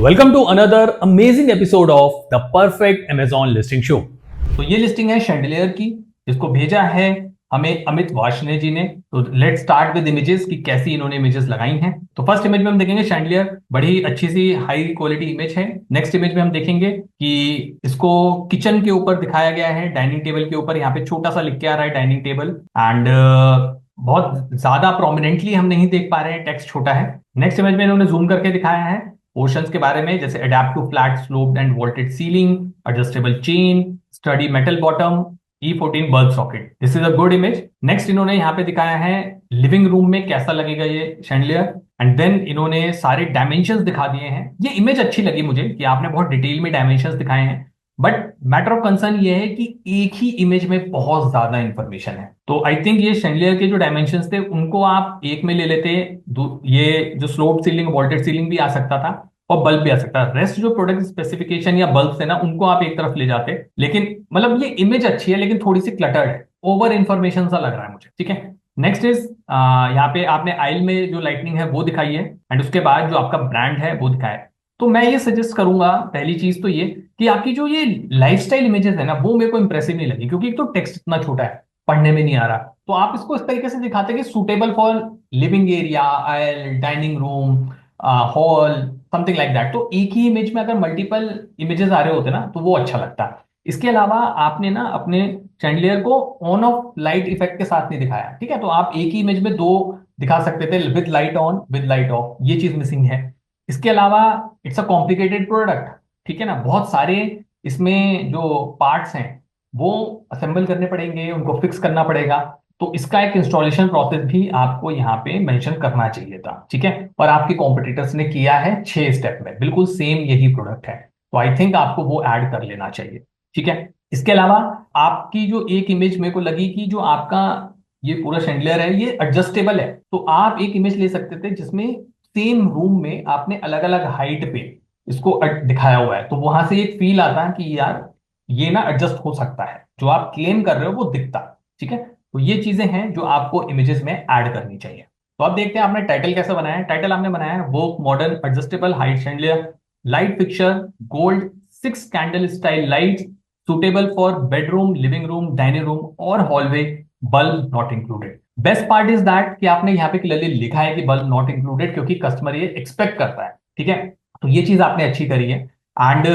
Welcome to another amazing episode of the perfect Amazon listing show. तो ये listing है chandelier की, जिसको भेजा है हमें अमित वार्ष्णेय जी ने। तो लेट स्टार्ट विद इमेजेस कि कैसी इन्होंने इमेजेस लगाई हैं। तो फर्स्ट इमेज में हम देखेंगे शैंडिलियर, बड़ी अच्छी सी हाई क्वालिटी इमेज है। नेक्स्ट इमेज में हम देखेंगे कि इसको किचन के ऊपर दिखाया गया है, डाइनिंग टेबल के ऊपर। यहाँ पे छोटा सा लिख के आ रहा है डाइनिंग टेबल, एंड बहुत ज्यादा प्रोमिनेंटली हम नहीं देख पा रहे हैं, टेक्स्ट छोटा है। नेक्स्ट इमेज में इन्होंने जूम करके दिखाया है पोर्शंस के बारे में, जैसे adapt to flat sloped and vaulted ceiling, adjustable chain, sturdy metal bottom, E14 bulb socket. This is a good image. Next इन्होंने यहाँ पे दिखाया है लिविंग रूम में कैसा लगेगा ये शैंडलियर, एंड देन इन्होंने सारे डायमेंशंस दिखा दिए हैं। ये इमेज अच्छी लगी मुझे कि आपने बहुत डिटेल में डायमेंशंस दिखाए हैं, बट मैटर ऑफ कंसर्न ये है कि एक ही इमेज में बहुत ज्यादा इंफॉर्मेशन है। तो आई थिंक ये शैंडलियर के जो डायमेंशंस थे उनको आप एक में ले लेते। ये जो स्लोप सीलिंग वॉल्टेड सीलिंग भी आ सकता था और बल्ब भी आ सकता है। रेस्ट जो प्रोडक्ट स्पेसिफिकेशन या बल्ब है ना, उनको आप एक तरफ ले जाते। लेकिन मतलब ये इमेज अच्छी है, लेकिन थोड़ी सी क्लटर्ड है, ओवर इंफॉर्मेशन सा लग रहा है मुझे। ठीक है, नेक्स्ट इज यहाँ पे आपने आइल में जो लाइटनिंग है वो दिखाई है, एंड उसके बाद जो आपका ब्रांड है वो दिखाया है। तो मैं ये सजेस्ट करूंगा, पहली चीज तो ये कि आपकी जो ये लाइफस्टाइल इमेजेस है ना, वो मेरे को इंप्रेसिव नहीं लगी, क्योंकि एक तो टेक्स्ट इतना छोटा है, पढ़ने में नहीं आ रहा। तो आप इसको इस तरीके से दिखाते कि suitable for living area, oil, dining room, hall, something like that. तो एक ही इमेज में अगर मल्टीपल इमेजेस आ रहे होते ना, तो वो अच्छा लगता है। इसके अलावा आपने ना अपने चैंडलियर को ऑन ऑफ लाइट इफेक्ट के साथ नहीं दिखाया। ठीक है, तो आप एक ही इमेज में दो दिखा सकते थे, with light on with light of. ये चीज मिसिंग है। इसके अलावा इट्स अ कॉम्प्लिकेटेड प्रोडक्ट। ठीक है ना, बहुत सारे इसमें जो पार्ट्स हैं वो असेंबल करने पड़ेंगे, उनको फिक्स करना पड़ेगा। तो इसका एक इंस्टॉलेशन प्रोसेस भी आपको यहाँ पे मेंशन करना चाहिए था। ठीक है, और आपके कॉम्पिटिटर्स ने किया है 6 स्टेप में, बिल्कुल सेम यही प्रोडक्ट है। तो आई थिंक आपको वो ऐड कर लेना चाहिए। ठीक है, इसके अलावा आपकी जो एक इमेज मेरे को लगी कि जो आपका ये पूरा शैंडलियर है ये एडजस्टेबल है। तो आप एक इमेज ले सकते थे जिसमें सेम रूम में आपने अलग अलग हाइट पे इसको दिखाया हुआ है, तो वहां से एक फील आता है कि यार ये ना एडजस्ट हो सकता है, जो आप क्लेम कर रहे हो वो दिखता। ठीक है, तो ये चीजें हैं जो आपको इमेजेस में ऐड करनी चाहिए। तो अब देखते हैं आपने टाइटल कैसे बनाया है। टाइटल आपने बनाया है वो modern adjustable height chandelier, light fixture, gold 6 candle style light, suitable for bedroom, living room, dining room और hallway, bulb not included. Best part is that कि आपने यहाँ पे क्लियरली लिखा है कि बल्ब नॉट इंक्लूडेड, क्योंकि कस्टमर ये एक्सपेक्ट करता है। ठीक है, तो ये चीज आपने अच्छी करी है। एंड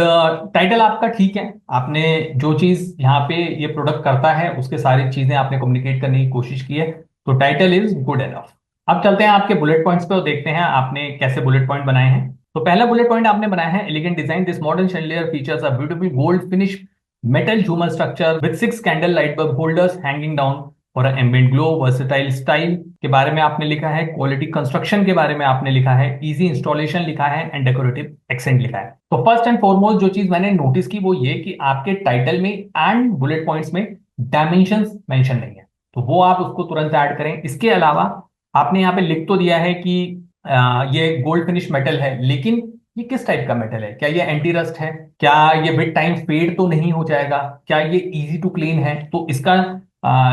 टाइटल आपका ठीक है, आपने जो चीज यहाँ पे ये प्रोडक्ट करता है उसके सारी चीजें आपने कम्युनिकेट करने की कोशिश की है। तो टाइटल इज गुड एनफ। अब चलते हैं आपके बुलेट पॉइंट्स पे और देखते हैं आपने कैसे बुलेट पॉइंट बनाए हैं। तो पहला बुलेट पॉइंट आपने बनाया है elegant design, this modern chandelier features a beautiful gold finish metal झूमर structure with 6 candle light bulb holders hanging down और एम्बिएंट ग्लो, वर्सेटाइल स्टाइल के बारे में आपने लिखा है, क्वालिटी कंस्ट्रक्शन के बारे में आपने लिखा है, इजी इंस्टॉलेशन लिखा है, एंड डेकोरेटिव एक्सेंट लिखा है। तो फर्स्ट एंड फॉरमोस्ट जो चीज मैंने नोटिस की वो ये कि आपके टाइटल में एंड बुलेट पॉइंट्स में डायमेंशंस मेंशन नहीं है, तो वो आप उसको तुरंत ऐड करें। इसके अलावा आपने यहाँ पे लिख तो दिया है कि ये गोल्ड फिनिश मेटल है, लेकिन ये किस टाइप का मेटल है? क्या ये एंटी रस्ट है? क्या ये विद टाइम फेड तो नहीं हो जाएगा? क्या ये इजी टू क्लीन है? तो इसका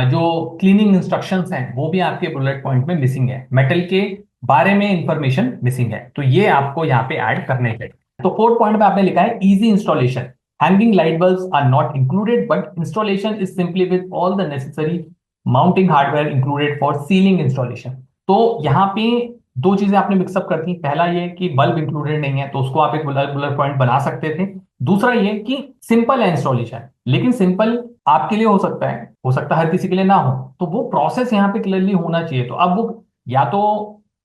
जो क्लीनिंग इंस्ट्रक्शंस हैं वो भी आपके बुलेट पॉइंट में मिसिंग है, मेटल के बारे में इंफॉर्मेशन मिसिंग है, तो ये आपको यहाँ पे ऐड करने चाहिए। तो फोर्थ पॉइंट में आपने लिखा है easy installation, hanging light bulbs are not included but installation is simply with all the necessary mounting hardware included for ceiling installation. तो यहाँ पे दो चीजें आपने मिक्सअप कर दी। पहला ये कि बल्ब इंक्लूडेड नहीं है, तो उसको आप एक बुलेट पॉइंट बना सकते थे। दूसरा ये कि सिंपल है इंस्टॉलेशन, लेकिन सिंपल आपके लिए हो सकता है हर किसी के लिए ना हो, तो वो प्रोसेस यहाँ पे क्लियरली होना चाहिए। तो अब वो या तो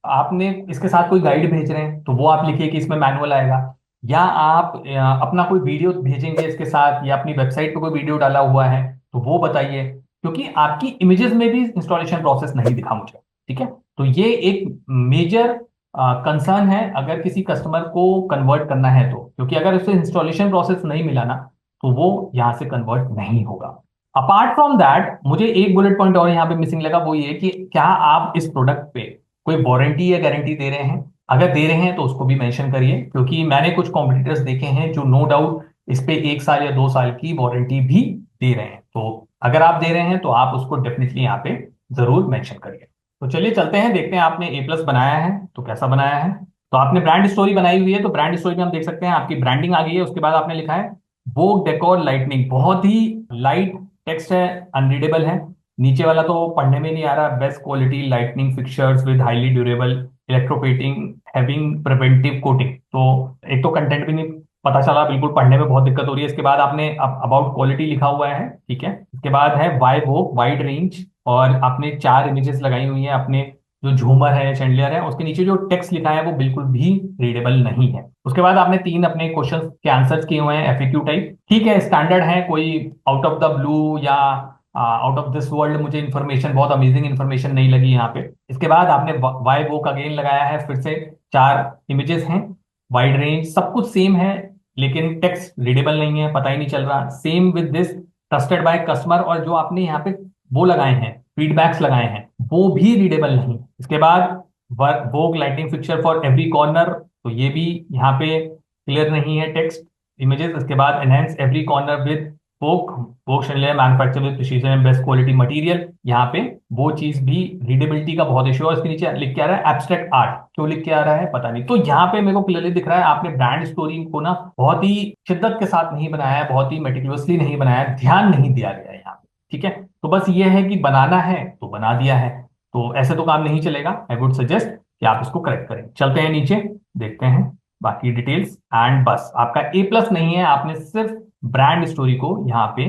आपने इसके साथ कोई गाइड भेज रहे हैं तो वो आप लिखिए कि इसमें मैनुअल आएगा, या आप अपना कोई वीडियो भेजेंगे इसके साथ, या अपनी वेबसाइट पे कोई वीडियो डाला हुआ है तो वो बताइए, क्योंकि आपकी इमेजेस में भी इंस्टॉलेशन प्रोसेस नहीं दिखा मुझे। ठीक है, तो ये एक मेजर कंसर्न है अगर किसी कस्टमर को कन्वर्ट करना है तो, क्योंकि अगर उसे इंस्टॉलेशन प्रोसेस नहीं मिला ना, तो वो यहां से कन्वर्ट नहीं होगा। अपार्ट फ्रॉम दैट मुझे एक बुलेट पॉइंट और यहाँ पे मिसिंग लगा, वो ये कि क्या आप इस प्रोडक्ट पे कोई वारंटी या गारंटी दे रहे हैं? अगर दे रहे हैं तो उसको भी मेंशन करिए, क्योंकि मैंने कुछ कॉम्पिटिटर्स देखे हैं जो नो डाउट इस पे 1 साल या 2 साल की वारंटी भी दे रहे हैं। तो अगर आप दे रहे हैं तो आप उसको डेफिनेटली यहाँ पे जरूर मेंशन करिए। तो चलिए चलते हैं, देखते हैं आपने A+ बनाया है तो कैसा बनाया है। तो आपने ब्रांड स्टोरी बनाई हुई है, तो ब्रांड स्टोरी में हम देख सकते हैं आपकी ब्रांडिंग आ गई है। उसके बाद आपने लिखा है वोग डेकोर लाइटनिंग, बहुत ही लाइट टेक्स्ट है, अनरीडेबल है। नीचे वाला तो पढ़ने में नहीं आ रहा। Best quality lightning fixtures with highly durable electroplating having preventive coating. तो एक तो कंटेंट भी नहीं पता चला, बिल्कुल पढ़ने में बहुत दिक्कत हो रही है। इसके बाद आपने अबाउट क्वालिटी लिखा हुआ है, ठीक है। इसके बाद है वाई वोक वाइड रेंज, और आपने 4 इमेजेस लगाई हुई हैं। अपने जो झूमर है, चैंडलियर है, उसके नीचे जो टेक्स्ट लिखा है वो बिल्कुल भी रीडेबल नहीं है। उसके बाद आपने 3 अपने क्वेश्चन के आंसर्स किए हुए हैं एफएक्यू टाइप, ठीक है, स्टैंडर्ड है, कोई आउट ऑफ द ब्लू या आउट ऑफ दिस वर्ल्ड मुझे इन्फॉर्मेशन, बहुत अमेजिंग इन्फॉर्मेशन नहीं लगी यहाँ पे। इसके बाद आपने वाई वोक अगेन लगाया है, फिर से 4 इमेजेस हैं, वाइड रेंज, सब कुछ सेम है, लेकिन टेक्स्ट रीडेबल नहीं है, पता ही नहीं चल रहा। Same with this trusted by customer, और जो आपने यहाँ पे वो लगाए हैं, फीडबैक्स लगाए हैं, वो भी रीडेबल नहीं। इसके बाद Vogue lighting fixture for every corner, तो ये भी यहाँ पे क्लियर नहीं है टेक्स्ट इमेजेस। इसके बाद enhance every corner with Vogue Vogue chandelier manufacture with precision and best quality material, यहाँ पे वो चीज भी रीडेबिलिटी का बहुत इशू है। और इसके नीचे लिख के आ रहा है एब्स्ट्रैक्ट आर्ट, क्यों लिख के आ रहा है पता नहीं। तो यहाँ पे मेरे को क्लियरली दिख रहा है आपने ब्रांड स्टोरी को ना बहुत ही शिद्दत के साथ नहीं बनाया है, बहुत ही मेटिकुलसली नहीं बनाया है, ध्यान नहीं दिया गया है यहाँ पे, ठीक है। तो बस ये है कि बनाना है तो बना दिया है, तो ऐसे तो काम नहीं चलेगा। आई वुड सजेस्ट कि आप इसको करेक्ट करें। चलते हैं नीचे, देखते हैं बाकी डिटेल्स। एंड बस आपका A+ नहीं है, आपने सिर्फ ब्रांड स्टोरी को यहाँ पे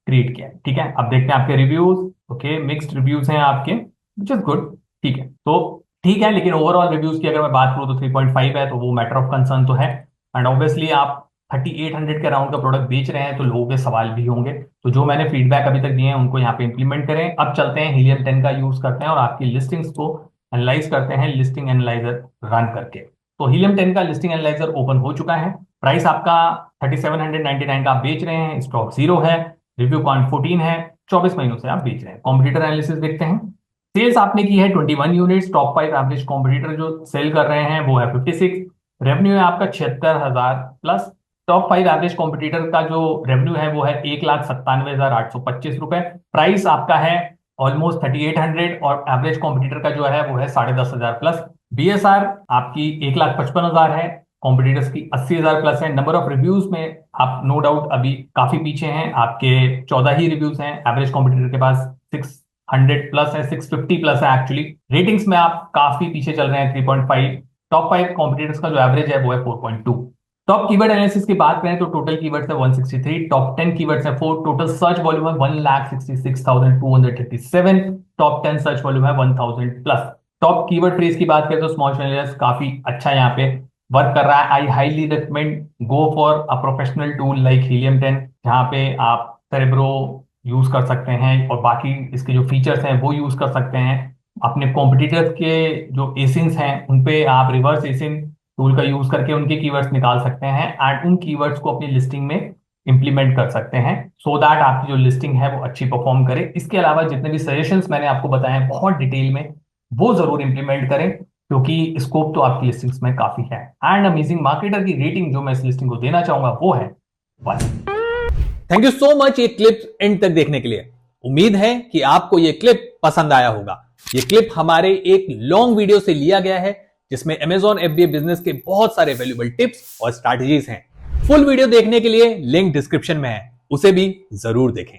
क्रिएट किया है, ठीक है। अब देखते हैं आपके रिव्यूज। ओके, मिक्स्ड रिव्यूज हैं आपके, विच इज गुड, ठीक है। तो ठीक है, लेकिन ओवरऑल रिव्यूज की अगर मैं बात करूँ तो 3.5 है, तो वो मैटर ऑफ कंसर्न तो है। एंड ऑब्वियसली आप 3800 के राउंड का प्रोडक्ट बेच रहे हैं, तो लोगों के सवाल भी होंगे। तो जो मैंने फीडबैक अभी तक दिए हैं उनको यहाँ पे इंप्लीमेंट करें। अब चलते हैं Helium 10 का यूज करते हैं और आपकी लिस्टिंग्स को एनालाइज करते हैं लिस्टिंग एनालाइजर रन करके। तो Helium 10 का लिस्टिंग एनालाइजर ओपन हो चुका है। प्राइस आपका 3799 का आप बेच रहे हैं, स्टॉक 0 है, रिव्यू काउंट 14 है, 24 महीनों से आप बेच रहे हैं। कॉम्पिटिटर एनालिसिस देखते हैं। सेल्स आपने की है 21 यूनिट्स, टॉप 5 एवरेज कॉम्पिटिटर जो सेल कर रहे हैं वो है 56। रेवेन्यू है आपका 76,000 प्लस। टॉप 5 एवरेज कॉम्पिटिटर का जो रेवेन्यू है वो है 1,97,825 रुपए। प्राइस आपका है ऑलमोस्ट 3800, और एवरेज कॉम्पिटिटर का जो है वो है 10,500 प्लस। BSR आपकी 1,55,000 है, कॉम्पिटिटर्स की 80,000 प्लस है। नंबर ऑफ रिव्यूज में आप नो डाउट अभी काफी पीछे हैं, आपके 14 ही रिव्यूज हैं, एवरेज कॉम्पिटिटर के पास 600 प्लस है, 650 प्लस है एक्चुअली। रेटिंग्स में आप काफी पीछे चल रहे हैं, 3.5। टॉप 5 कॉम्पिटिटर्स का जो एवरेज है वो है 4.2। टॉप कीवर्ड एनालिसिस की बात करें तो टोटल कीवर्ड्स है 163, टॉप 10 कीवर्ड्स है 4, टोटल सर्च वॉल्यूम है 1,66,237, टॉप 10 सर्च वॉल्यूम है 1000 प्लस। टॉप कीवर्ड फ्रेज की बात करें तो स्मॉल चैनल्स काफी अच्छा यहाँ पे वर्क कर रहा है। I highly recommend go for a professional tool like Helium 10, जहाँ पे आप सेरेब्रो यूज कर सकते हैं और बाकी इसके जो फीचर्स हैं वो यूज कर सकते हैं। अपने कॉम्पिटिटर्स के जो एसिन्स हैं उन पे आप रिवर्स एसिन टूल का यूज करके उनके कीवर्ड्स निकाल सकते हैं एंड उन कीवर्ड्स को अपनी लिस्टिंग में इंप्लीमेंट कर सकते हैं, सो दैट आपकी जो लिस्टिंग है वो अच्छी परफॉर्म करे। इसके अलावा जितने भी सजेशंस मैंने आपको बताए हैं बहुत डिटेल में, वो जरूर इंप्लीमेंट करें, क्योंकि स्कोप तो आपकी लिस्टिंग्स में काफी है। एंड अमेजिंग मार्केटर की रेटिंग जो मैं इस लिस्टिंग को देना चाहूंगा वो है 1। थैंक यू सो मच ये क्लिप एंड तक देखने के लिए। उम्मीद है कि आपको ये क्लिप पसंद आया होगा। ये क्लिप हमारे एक लॉन्ग वीडियो से लिया गया है जिसमें Amazon FBA बिजनेस के बहुत सारे वैल्यूएबल टिप्स और स्ट्रैटेजीज हैं। फुल वीडियो देखने के लिए लिंक डिस्क्रिप्शन में है, उसे भी जरूर देखें।